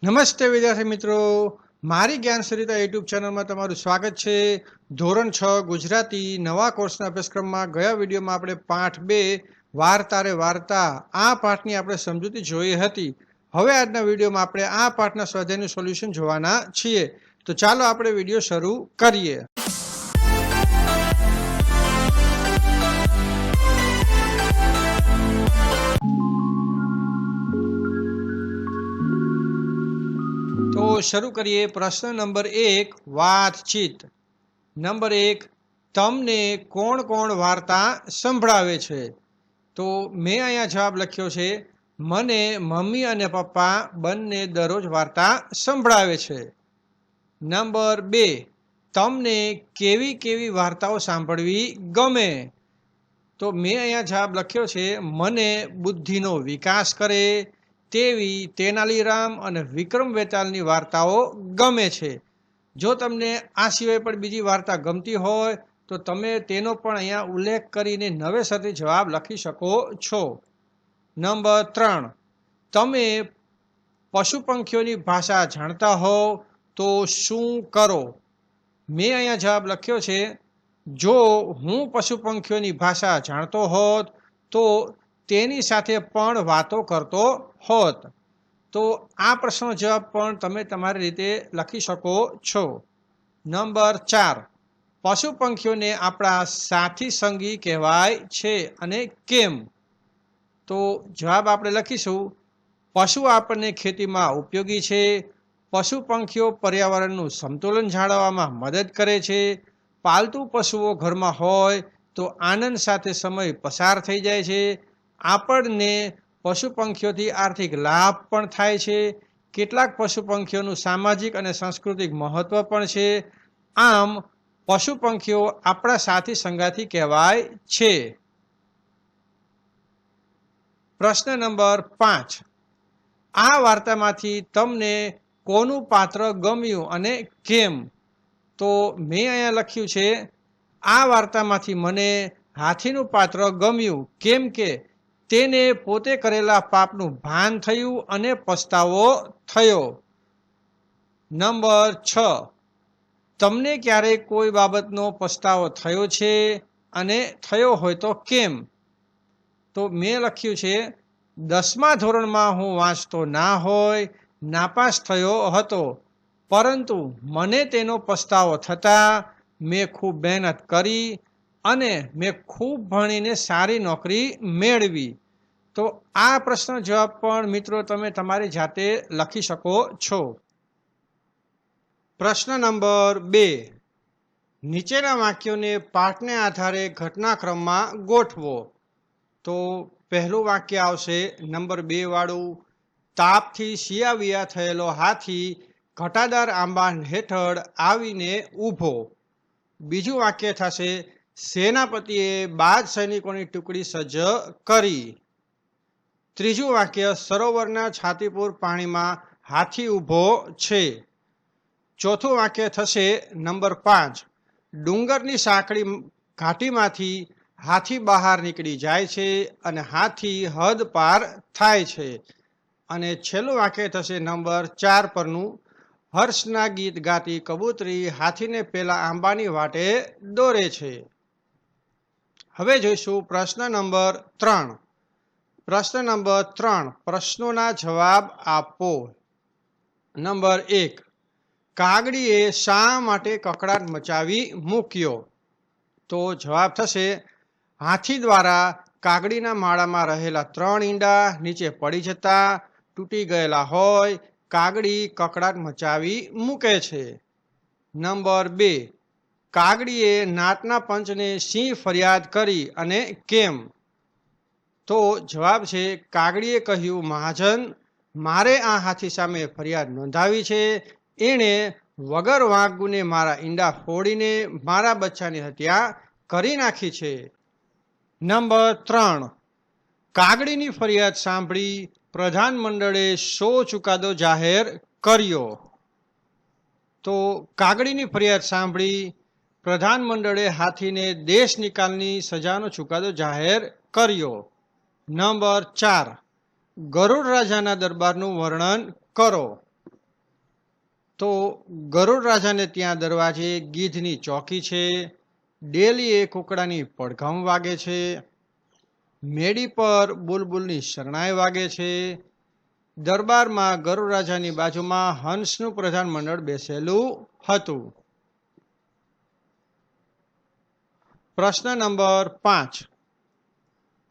નમસ્તે વિદ્યાર્થી મિત્રો, મારી જ્ઞાન સરિતા યુટ્યુબ ચેનલમાં તમારું સ્વાગત છે। ધોરણ 6 ગુજરાતી નવા કોર્સના અભ્યાસક્રમમાં ગયા વિડીયોમાં આપણે પાઠ 2 વાર્તા રે વાર્તા આ પાઠની આપણે સમજૂતી જોઈ હતી। હવે આજના વિડીયોમાં આપણે આ પાઠના સ્વાધ્યાયનું સોલ્યુશન જોવાના છીએ। તો ચાલો આપણે વિડીયો શરૂ કરીએ। तो शुरू करिए। प्रश्न नंबर 1 वातचीत। नंबर 1 तमने कोण कोण वार्ता संभळावे छे? तो मैं अहींया जवाब लख्यो छे, मने मम्मी अने पप्पा बंने दररोज वार्ता संभळावे छे। नंबर 2 तमने केवी केवी वार्ताओ सांभळवी गमे? तो मैं अहींया जवाब लख्यो छे, मने बुद्धिनो विकास करे तेवी तेनालीराम अने विक्रम वेतालनी वार्ताओ गमे छे। जो तमने आ सिवाय पण बीजी वार्ता गमती होय तो तमे तेनो पण अहींया उल्लेख करीने नवेसरथी जवाब लखी शको छो। नंबर 3 तमे पशु पंखीओनी भाषा जाणता हो तो शुं करो? मैं अहींया जवाब लख्यो छे, जो हूँ पशु पंखीओनी भाषा जाणतो होत तो तेनी साथे पण वातो करतो होत। तो आ प्रश्ननो जवाब पण तमे तमारी रीते लखी शको छो। नंबर 4 पशु पंखीओने आपणा साथी संगी कहेवाय छे अने केम? तो जवाब आपणे लखीशुं, पशु आपणे खेतीमां उपयोगी छे, पशु पंखीओ पर्यावरणनुं समतोलन जाळववामां मदद करे छे, पालतू पशुओ घरमां होय तो आनंद साथे समय पसार थई जाय छे, आपणने पशु पंखीओथी आर्थिक लाभ पण थाय छे, केटलाक पशु पंखीओनुं सामाजिक अने सांस्कृतिक महत्व पण छे। आम पशु पंखीओ आपणा साथी संगाती कहेवाय छे। प्रश्न नंबर 5 आ वार्तामांथी तमने कोनुं पात्र गम्युं अने केम? तो मैं अहींया लख्युं छे, आ वार्तामांथी मने हाथीनुं पात्र गम्युं, केम के तेने पोते करेला पापनुं भान थयुं अने पछतावो थयो। नंबर 6 तमने क्यारे कोई बाबतनो पछतावो थयो छे अने थयो होय तो केम? तो मैं लख्युं छे, 10मा धोरणमां हूँ वांचतो ना होय, नापास थयो हतो, परंतु मने तेनो पछतावो थता मैं खूब मेहनत करी अने मैं खूब भणीने सारी नौकरी मेळवी। तो आ प्रश्न जवाब पण मित्रों तमे तमारी जाते लखी शको छो। प्रश्न नंबर 2 नीचेना वाक्योने पाठने आधारे घटनाक्रममां गोठवो। तो पहलुं वाक्य आवशे नंबर 2 वाळुं, तापथी सियाविया थयेलो हाथी घटादार आंबा हेठळ आवीने ऊभो। बीजुं वाक्य थशे, सेनापतिए 12 सैनिकोनी टुकड़ी सज्ज करी। त्रीजुं वाक्य, सरोवरना छातीपुर पाणीमां हाथी ऊभो छे। चौथुं वाक्य थशे नंबर 5 डूंगरनी सांकड़ी घाटीमांथी हाथी बहार निकળી જાય છે અને હાથી હદ પાર થાય છે। અને છેલ્લું વાક્ય થશે નંબર 4 પરનું, હર્ષના ગીત ગાતી કબૂતરી હાથીને પેલા આંબાની વાટે દોરે છે। હવે જોઈશું પ્રશ્ન નંબર 3। પ્રશ્ન નંબર 3 પ્રશ્નોના જવાબ આપો। નંબર 1 કાગડીએ શા માટે કકળાટ મચાવી મૂક્યો? તો જવાબ થશે, હાથી દ્વારા કાગડીના માળામાં રહેલા 3 ઈંડા નીચે પડી જતા તૂટી ગયેલા હોય કાગડી કકળાટ મચાવી મૂકે છે। નંબર 2 કાગડીએ નાટના પંચને શી ફરિયાદ કરી અને કેમ? તો જવાબ છે, કાગડીએ કહ્યું, મહાજન મારે આ હાથી સામે ફરિયાદ નોંધાવી છે, એણે વગર વાંકગુને મારા ઈંડા ફોડીને મારા બચ્ચાની હત્યા કરી નાખી છે। નંબર 3 કાગડીની ફરિયાદ સાંભળી પ્રધાનમંડળે શો ચુકાદો જાહેર કર્યો? તો કાગડીની ફરિયાદ સાંભળી પ્રધાનમંડળે હાથીને દેશ નિકાલની સજાનો ચુકાદો જાહેર કર્યો। નંબર 4 ગરુડ રાજાના દરબારનું વર્ણન કરો। તો ગરુડ રાજાને ત્યાં દરવાજે ગીધની ચોકી છે, ડેલીએ કુકડાની પડઘમ વાગે છે, મેડી પર બુલબુલની શરણાઈ વાગે છે, દરબારમાં ગરુડ રાજાની બાજુમાં હંસનું પ્રધાનમંડળ બેસેલું હતું. પ્રશ્ન નંબર 5.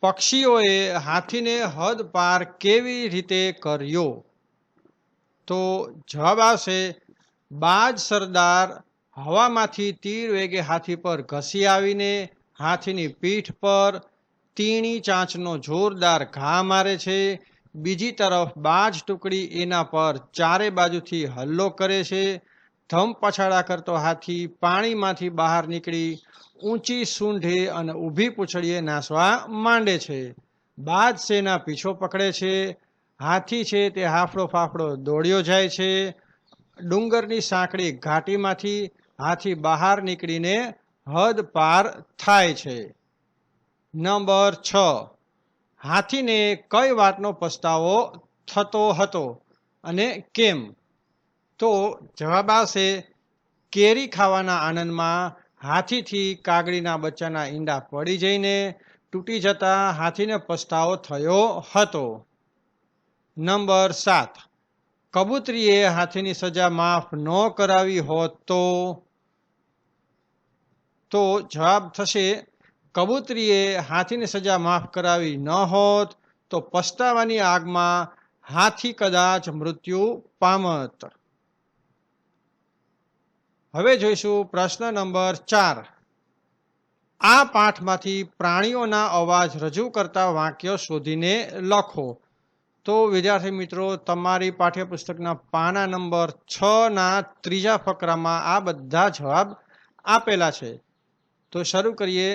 પક્ષીઓએ હાથીને હદ પાર કેવી રીતે કર્યો? તો જવાબ આવશે બાજ સરદાર હવામાંથી તીર વેગે હાથી પર ઘસી આવીને હાથીની પીઠ પર તીણી ચાંચનો જોરદાર ઘા મારે છે. બીજી તરફ બાજ ટુકડી એના પર ચારે બાજુથી હલ્લો કરે છે. ધમ પછાડા કરતો હાથી પાણીમાંથી બહાર નીકળી ઊંચી સૂંઢે અને ઊભી પૂંછડીએ નાસવા માંડે છે. બાજ સેના પીછો પકડે છે. હાથી છે તે હાફળો ફાફડો દોડ્યો જાય છે. ડુંગરની સાંકડી ઘાટીમાંથી હાથી બહાર નીકળીને હદ પાર થાય છે. નંબર 6. હાથીને કઈ વાતનો પસ્તાવો થતો હતો અને કેમ? તો જવાબ આવશે કેરી ખાવાના આનંદમાં હાથીથી કાગડીના બચ્ચાના ઈંડા પડી જઈને તૂટી જતા હાથીને પસ્તાવો થયો હતો. નંબર 7. કબૂતરીએ હાથીની સજા માફ ન કરાવી હોત તો જવાબ થશે કબૂતરીએ હાથીની સજા માફ કરાવી ન હોત તો પસ્તાવાની આગમાં હાથી કદાચ મૃત્યુ પામત. હવે જોઈશું પ્રશ્ન નંબર 4. આ પાઠમાંથી પ્રાણીઓના અવાજ રજૂ કરતા વાક્યો શોધીને લખો. તો વિદ્યાર્થી મિત્રો, તમારી પાઠ્યપુસ્તકના પાના નંબર 6ના ત્રીજા ફકરામાં આ બધા જવાબ આપેલા છે. તો શરૂ કરીએ.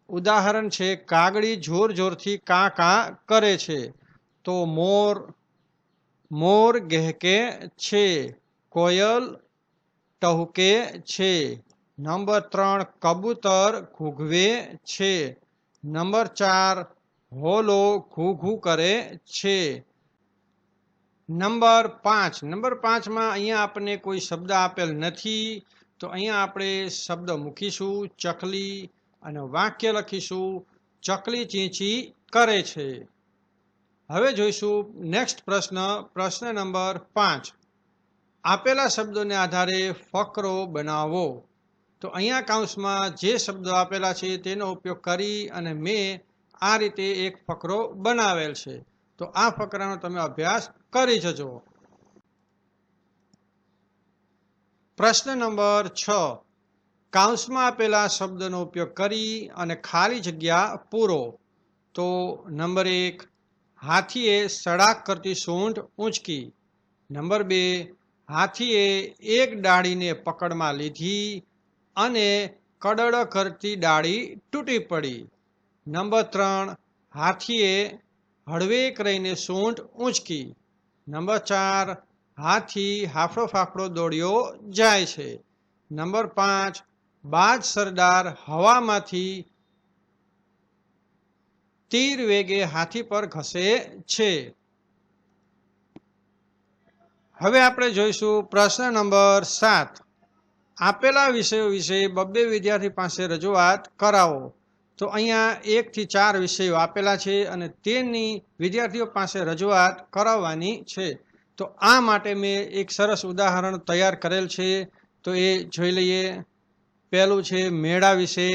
ઉદાહરણ છે કાગડી જોર જોરથી કાં કાં કરે છે. તો મોર ગહેકે છે, કોયલ ટહુકે છે. નંબર 3 કબૂતર ઘૂઘવે છે. નંબર 4 હોલો ઘૂ ઘૂ કરે છે. નંબર 5માં અહીંયા આપણને કોઈ શબ્દ આપેલ નથી, તો અહીંયા આપણે શબ્દ મૂકીશું ચકલી અને વાક્ય લખીશું ચકલી ચીંચી કરે છે. હવે જોઈશું નેક્સ્ટ પ્રશ્ન નંબર 5. આપેલા શબ્દોને આધારે ફકરો બનાવો. તો અહીંયા કૌંસમાં જે શબ્દો આપેલા છે તેનો ઉપયોગ કરી અને મેં આ રીતે એક ફકરો બનાવેલ છે. તો આ ફકરાનો તમે અભ્યાસ કરી જજો. પ્રશ્ન નંબર 6. કૌંસમાં આપેલા શબ્દનો ઉપયોગ કરી અને ખાલી જગ્યા પૂરો. તો નંબર 1 હાથીએ સડાક કરતી સૂંઢ ઊંચકી. નંબર 2 હાથીએ એક ડાળીને પકડમાં લીધી અને કડડ કરતી ડાળી તૂટી પડી. નંબર 3 હાથીએ હળવેક રહીને સૂંઢ ઊંચકી. નંબર 4 હાથી હાફળો ફાફડો દોડ્યો જાય છે. નંબર 5 બાજ સરદાર હવામાંથી તીર વેગે હાથી પર ઘસે છે. હવે આપણે જોઈશું પ્રશ્ન નંબર 7. આપેલા વિષયો વિશે બબ્બે વિદ્યાર્થી પાસે રજૂઆત કરાવો. તો અહીંયા 1 થી 4 વિષયો આપેલા છે અને તેની વિદ્યાર્થીઓ પાસે રજૂઆત કરાવવાની છે. તો આ માટે મેં એક સરસ ઉદાહરણ તૈયાર કરેલ છે, તો એ જોઈ લઈએ. પહેલું છે મેળા વિશે.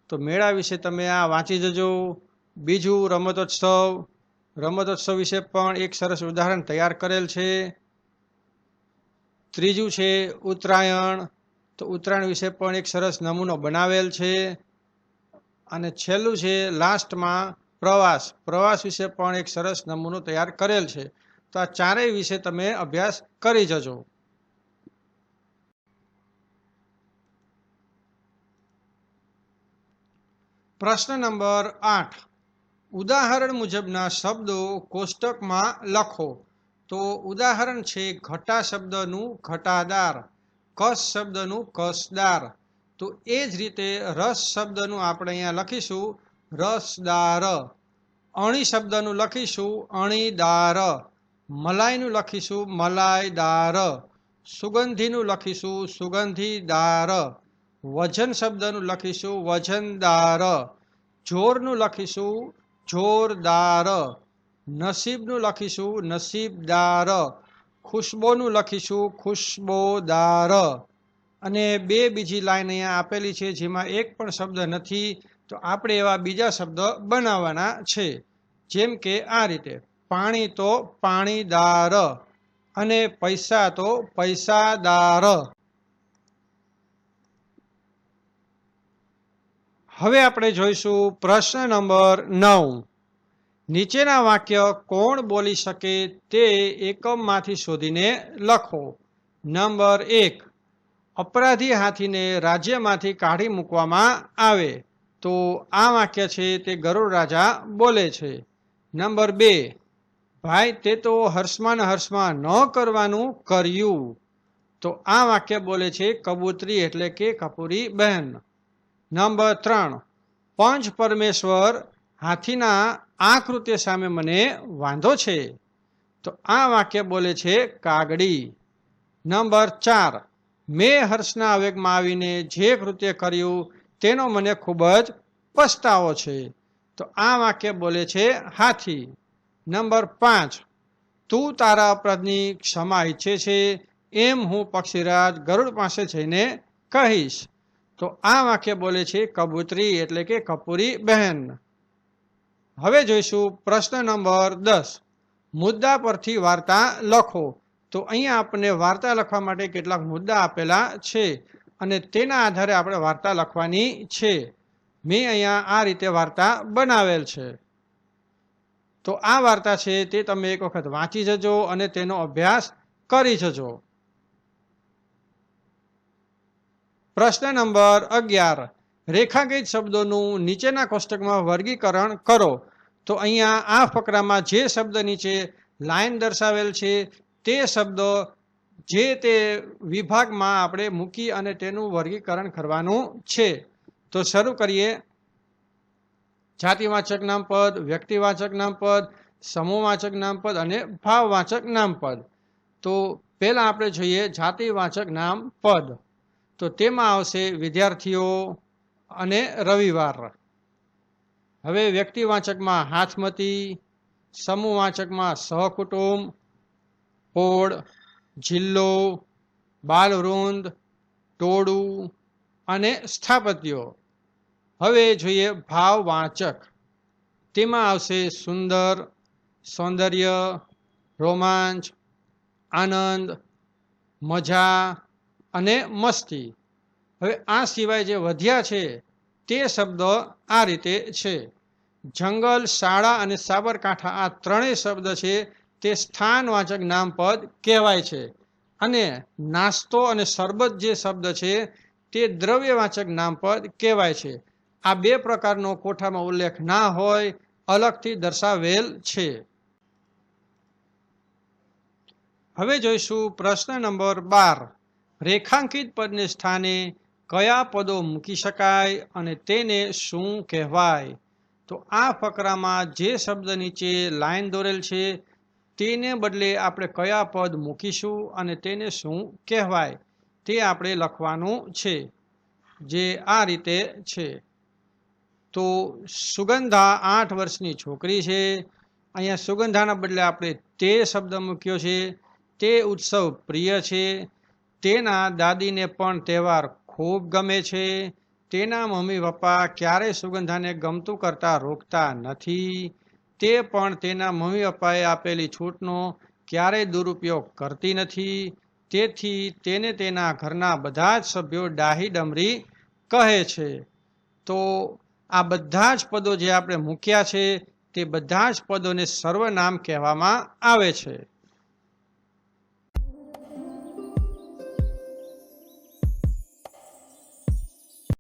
તો મેળા વિશે તમે આ વાંચી જજો. બીજું રમતોત્સવ વિશે પણ એક સરસ ઉદાહરણ તૈયાર કરેલ છે. ત્રીજું છે ઉત્તરાયણ. તો ઉત્તરાયણ વિશે પણ એક સરસ નમૂનો બનાવેલ છે. અને છેલ્લું છે લાસ્ટમાં પ્રવાસ વિશે પણ એક સરસ નમૂનો તૈયાર કરેલ છે. તો આ ચારેય વિશે તમે અભ્યાસ કરી જજો. પ્રશ્ન નંબર 8. ઉદાહરણ મુજબના શબ્દો કોષ્ટકમાં લખો. તો ઉદાહરણ છે ઘટા શબ્દનું ઘટાદાર, કસ શબ્દનું કસદાર. તો એ જ રીતે રસ શબ્દનું આપણે અહીંયા લખીશું રસદાર. અણી શબ્દનું લખીશું અણીદાર. મલાઈનું લખીશું મલાઈદાર. સુગંધીનું લખીશું સુગંધીદાર, વજન શબ્દનું લખીશું વજનદાર, જોરનું લખીશું જોરદાર, નસીબનું લખીશું નસીબદાર, ખુશ્બોનું લખીશું ખુશ્બોદાર. અને બે બીજી લાઈન અહીંયા આપેલી છે જેમાં એક પણ શબ્દ નથી, તો આપણે એવા બીજા શબ્દ બનાવવાના છે. જેમ કે આ રીતે, પાણી તો પાણીદાર અને પૈસા તો પૈસાદાર. હવે આપણે જોઈશું પ્રશ્ન નંબર 9. નીચેના વાક્ય કોણ બોલી શકે તે એકમમાંથી શોધીને લખો. નંબર 1, અપરાધી હાથીને રાજ્યમાંથી કાઢી મૂકવામાં આવે. તો આ વાક્ય છે તે ગરુડ રાજા બોલે છે. નંબર 2, ભાઈ તે તો હર્ષમાં ન કરવાનું કર્યું. તો આ વાક્ય બોલે છે કબૂતરી એટલે કે કપૂરી બહેન. નંબર 3, પંચ પરમેશ્વર હાથીના આ કૃત્ય સામે મને વાંધો છે. તો આ વાક્ય બોલે છે કાગડી. નંબર 4, મેં હર્ષના આવેગમાં આવીને જે કૃત્ય કર્યું તેનો મને ખૂબ જ પસ્તાવો છે. તો આ વાક્ય બોલે છે હાથી. નંબર 5, તું તારા અપરાધની ક્ષમા ઈચ્છે છે એમ હું પક્ષીરાજ ગરુડ પાસે જઈને કહીશ. તો આ વાક્ય બોલે છે કબૂતરી એટલે કે કપૂરી બહેન. હવે જોઈશું પ્રશ્ન નંબર 10, મુદ્દા પરથી વાર્તા લખો. તો અહીંયા આપણને વાર્તા લખવા માટે કેટલાક મુદ્દા આપેલા છે અને તેના આધારે આપણે વાર્તા લખવાની છે. મેં અહીંયા આ રીતે વાર્તા બનાવેલ છે. તો આ વાર્તા છે તે તમે એક વખત વાંચી જજો અને તેનો અભ્યાસ કરી જજો. પ્રશ્ન નંબર 11, રેખાંકિત શબ્દોનું નીચેના કોષ્ટકમાં વર્ગીકરણ કરો. તો અહીંયા આ ફકરામાં જે શબ્દ નીચે લાઈન દર્શાવેલ છે તે શબ્દો જે તે વિભાગમાં આપણે મૂકી અને તેનું વર્ગીકરણ કરવાનું છે. તો શરૂ કરીએ. જાતિવાચક નામપદ, વ્યક્તિવાચક નામપદ, સમૂહવાચક નામપદ અને ભાવવાચક નામપદ. તો પહેલા આપણે જોઈએ જાતિવાચક નામપદ. તો તેમાં આવશે વિદ્યાર્થીઓ અને રવિવાર. હવે વ્યક્તિવાચકમાં હાથમતી, સમૂહવાચકમાં સહકુટુંબ, પોળ, જિલ્લો, બાલવૃંદ, ટોળું અને સ્થાપત્યો. હવે જોઈએ ભાવવાચક. તેમાં આવશે સુંદર, સૌંદર્ય, રોમાંચ, આનંદ, મજા અને મસ્તી. હવે આ સિવાય જે વધ્યા છે તે શબ્દો આ રીતે છે. જંગલ, શાળા અને સાબરકાંઠા આ ત્રણેય શબ્દ છે તે સ્થાનવાચક નામપદ કહેવાય છે. અને નાસ્તો અને શરબત જે શબ્દ છે તે દ્રવ્યવાચક નામપદ કહેવાય છે. આ બે પ્રકારનો કોઠામાં ઉલ્લેખ ના હોય, અલગથી દર્શાવેલ છે. હવે જોઈશું પ્રશ્ન નંબર 12, રેખાંકિત પદને સ્થાને કયા પદો મૂકી શકાય અને તેને શું કહેવાય. તો આ ફકરામાં જે શબ્દ નીચે લાઈન દોરેલ છે તેને બદલે આપણે કયા પદ મૂકીશું અને તેને શું કહેવાય તે આપણે લખવાનું છે, જે આ રીતે છે. તો સુગંધા 8 વર્ષની છોકરી છે. અહીંયા સુગંધાના બદલે આપણે તે શબ્દ મૂક્યો છે. તે ઉત્સવ પ્રિય છે. તેના દાદીને પણ તહેવાર ખૂબ ગમે છે. તેના મમ્મી પપ્પા ક્યારેય સુગંધાને ગમતું કરતા રોકતા નથી. તે પણ તેના મમ્મી પપ્પાએ આપેલી છૂટનો ક્યારેય દુરુપયોગ કરતી નથી. તેથી તેને તેના ઘરના બધા જ સભ્યો ડાહી ડમરી કહે છે. તો આ બધા જ પદો જે આપણે મૂક્યા છે તે બધા જ પદોને સર્વનામ કહેવામાં આવે છે.